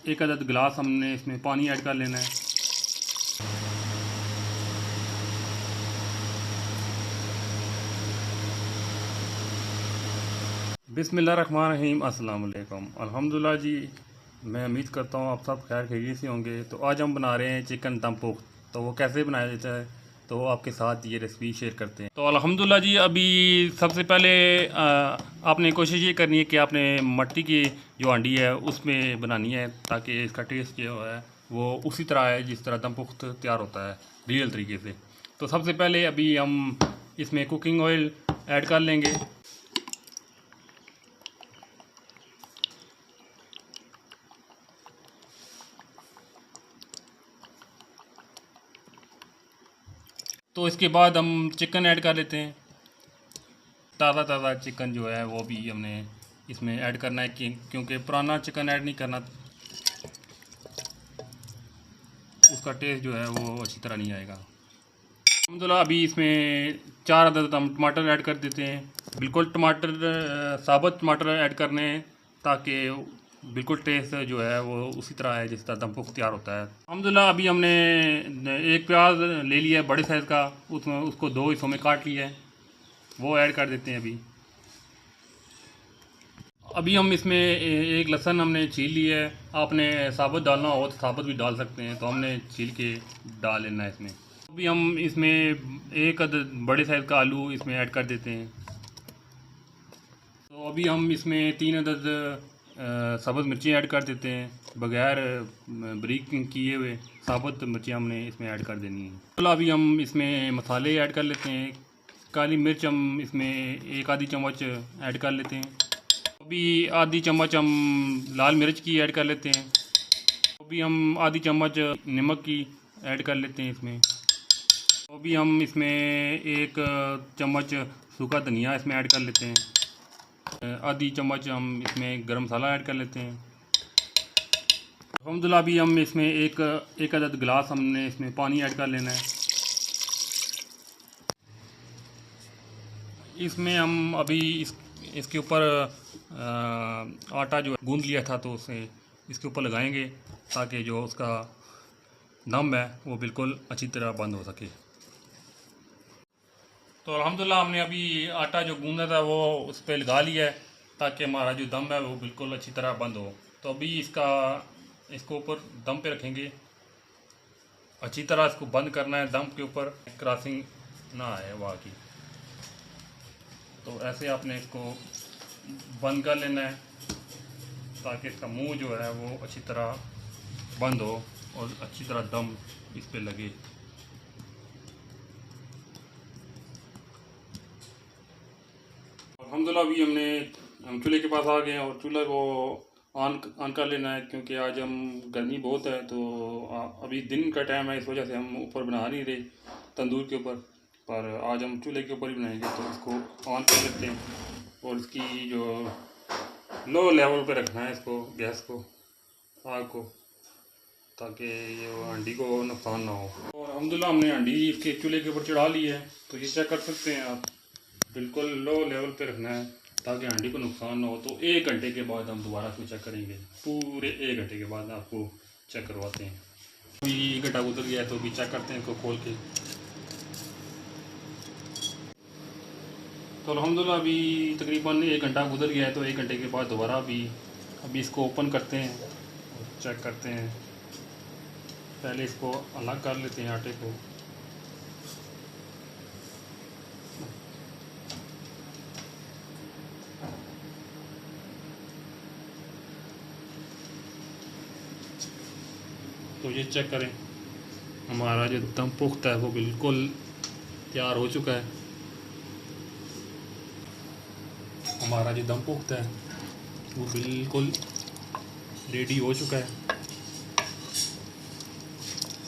एक अदद गिलास हमने इसमें पानी ऐड कर लेना है। बिस्मिल्लाहिर्रहमानिर्रहीम, अस्सलाम वालेकुम। अल्हम्दुलिल्लाह जी, मैं उम्मीद करता हूँ आप सब खैर खैरियत से होंगे। तो आज हम बना रहे हैं चिकन दम पुख्त। तो वो कैसे बनाया जाता है तो आपके साथ ये रेसिपी शेयर करते हैं। तो अल्हम्दुलिल्लाह जी, अभी सबसे पहले आपने कोशिश ये करनी है कि आपने मट्टी की जो हांडी है उसमें बनानी है, ताकि इसका टेस्ट जो है वो उसी तरह है जिस तरह दम पुख्त तैयार होता है रियल तरीके से। तो सबसे पहले अभी हम इसमें कुकिंग ऑयल ऐड कर लेंगे। तो इसके बाद हम चिकन ऐड कर लेते हैं। ताज़ा ताज़ा चिकन जो है वो भी हमने इसमें ऐड करना है, क्योंकि पुराना चिकन ऐड नहीं करना, उसका टेस्ट जो है वो अच्छी तरह नहीं आएगा। अल्हम्दुलिल्लाह अभी इसमें 4 अदद हम टमाटर ऐड कर देते हैं। बिल्कुल टमाटर साबुत टमाटर ऐड करने हैं, ताकि बिल्कुल टेस्ट जो है वो उसी तरह है जिस तरह दम पुख्त तैयार होता है। अल्हम्दुलिल्लाह अभी हमने एक प्याज ले लिया है बड़े साइज़ का, उसमें उसको 2 हिस्सों में काट लिया है, वो ऐड कर देते हैं। अभी हम इसमें एक लहसुन हमने छील लिया है। आपने साबुत डालना हो तो साबुत भी डाल सकते हैं, तो हमने छील के डाल लेना है इसमें। अभी हम इसमें एक अदद बड़े साइज़ का आलू इसमें ऐड कर देते हैं। तो अभी हम इसमें 3 अदद साबुत मिर्ची ऐड कर देते हैं, बगैर बारीक किए हुए साबुत मिर्ची हमने इसमें ऐड कर देनी है। तो अभी हम इसमें मसाले ऐड कर लेते हैं। काली मिर्च हम इसमें एक आधी चम्मच ऐड कर लेते हैं। अभी आधी चम्मच हम लाल मिर्च की ऐड कर लेते हैं। अभी हम आधी चम्मच नमक की ऐड कर लेते हैं इसमें। अभी हम इसमें एक चम्मच सूखा धनिया इसमें ऐड कर लेते हैं। आधी चम्मच हम इसमें गरम मसाला ऐड कर लेते हैं। अल्हम्दुलिल्लाह अभी हम इसमें एक अदद गिलास हमने इसमें पानी ऐड कर लेना है। इसमें हम अभी इसके ऊपर आटा जो गूंद लिया था तो उसे इसके ऊपर लगाएंगे, ताकि जो उसका दम है वो बिल्कुल अच्छी तरह बंद हो सके। तो अल्हम्दुलिल्लाह हमने अभी आटा जो गूंदा था वो उस पर लगा लिया है, ताकि हमारा जो दम है वो बिल्कुल अच्छी तरह बंद हो। तो अभी इसको ऊपर दम पे रखेंगे। अच्छी तरह इसको बंद करना है, दम के ऊपर क्रॉसिंग ना आए वहाँ की। तो ऐसे आपने इसको बंद कर लेना है, ताकि इसका मुंह जो है वो अच्छी तरह बंद हो और अच्छी तरह दम इस पे लगे। अल्हम्दुलिल्लाह अभी हम चूल्हे के पास आ गए हैं और चूल्हा को ऑन कर लेना है, क्योंकि आज हम गर्मी बहुत है। तो अभी दिन का टाइम है, इस वजह से हम ऊपर बना नहीं रहे तंदूर के ऊपर, पर आज हम चूल्हे के ऊपर ही बनाएंगे। तो इसको ऑन कर लेते हैं और इसकी जो लो लेवल पे रखना है इसको, गैस को, आग को, ताकि ये हांडी को नुकसान ना हो। और अल्हम्दुलिल्लाह हमने हांडी इसके चूल्हे के ऊपर चढ़ा ली है। तो ये चेक कर सकते हैं आप, बिल्कुल लो लेवल पे रखना है ताकि हांडी को नुकसान ना हो। तो 1 घंटे के बाद हम दोबारा इसको चेक करेंगे। पूरे 1 घंटे के बाद आपको चेक करवाते हैं। अभी 1 घंटा गुजर गया है, तो अभी चेक करते हैं इसको खोल के। तो अल्हम्दुलिल्लाह अभी तकरीबन 1 घंटा गुजर गया है। तो 1 घंटे के बाद दोबारा अभी इसको ओपन करते हैं और चेक करते हैं। पहले इसको अलग कर लेते हैं आटे को। तो ये चेक करें, हमारा जो दम पुख्ता है वो बिल्कुल तैयार हो चुका है। हमारा जो दम पुख्ता है वो बिल्कुल रेडी हो चुका है।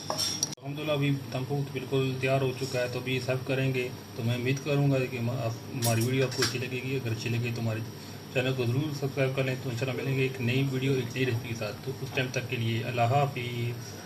अल्हम्दुलिल्लाह अभी दम पुख्त बिल्कुल तैयार हो चुका है। तो अभी सर्व करेंगे। तो मैं उम्मीद करूँगा कि हमारी वीडियो आपको अच्छी लगेगी। अगर अच्छी लगे तो हमारे चैनल को ज़रूर सब्सक्राइब कर लें। तो इंशाल्लाह मिलेंगे एक नई वीडियो एक नई रेसिपी के साथ। तो उस टाइम तक के लिए अल्लाह हाफ़िज़।